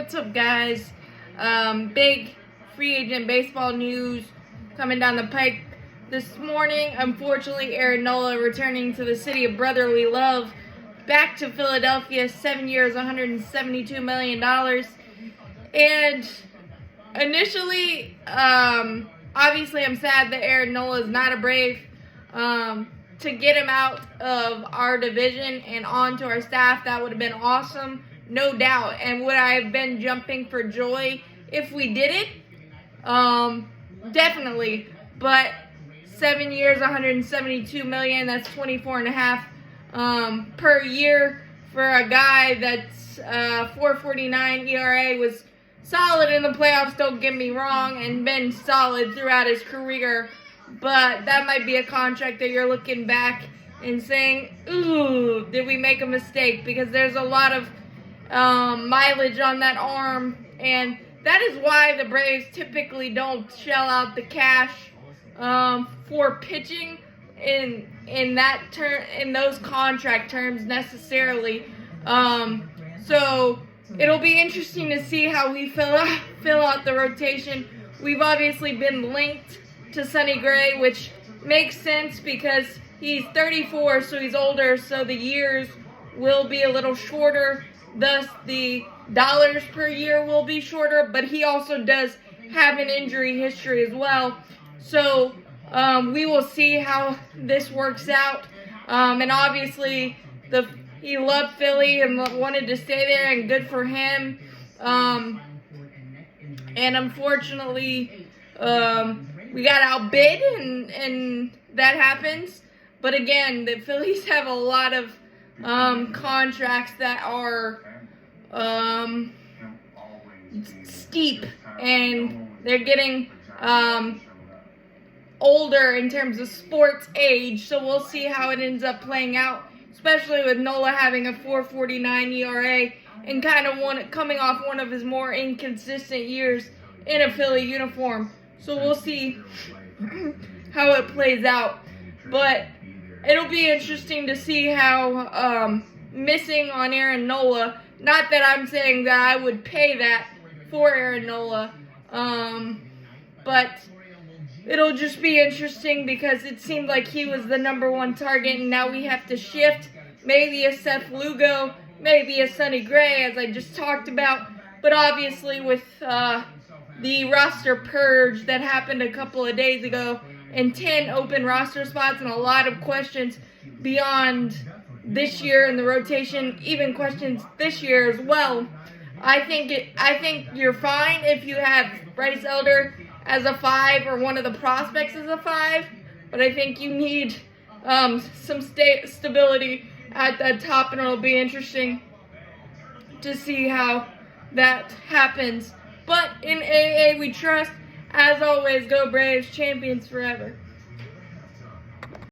What's up, guys? Big free agent baseball news coming down the pike this morning. Unfortunately, Nola returning to the city of brotherly love, back to Philadelphia, 7 years, $172 million. And initially, obviously I'm sad that Nola is not a Brave. To get him out of our division and onto our staff, that would have been awesome, no doubt. And would I have been jumping for joy if we did it? Definitely. But 7 years, $172 million, that's 24.5 per year for a guy that's 4.49 ERA, was solid in the playoffs, don't get me wrong, and been solid throughout his career. But that might be a contract that you're looking back and saying, ooh, did we make a mistake? Because there's a lot of mileage on that arm, and that is why the Braves typically don't shell out the cash for pitching in those contract terms necessarily. So it'll be interesting to see how we fill out the rotation. We've obviously been linked to Sonny Gray, which makes sense because he's 34, so he's older, so the years will be a little shorter, thus the dollars per year will be shorter, but he also does have an injury history as well. So we will see how this works out. And obviously he loved Philly and wanted to stay there, and good for him. And unfortunately, we got outbid, and that happens. But again, the Phillies have a lot of contracts that are steep, and they're getting older in terms of sports age. So we'll see how it ends up playing out, especially with Nola having a 4.49 ERA and kind of coming off one of his more inconsistent years in a Philly uniform. So we'll see how it plays out. But it'll be interesting to see how missing on Nola, not that I'm saying that I would pay that for Nola, but it'll just be interesting because it seemed like he was the number one target, and now we have to shift. Maybe a Seth Lugo, maybe a Sonny Gray, as I just talked about. But obviously with the roster purge that happened a couple of days ago, and 10 open roster spots and a lot of questions beyond this year in the rotation, even questions this year as well. I think you're fine if you have Bryce Elder as a 5 or one of the prospects as a 5, but I think you need some stability at the top, and it'll be interesting to see how that happens. But in AA we trust. As always, go Braves, champions forever.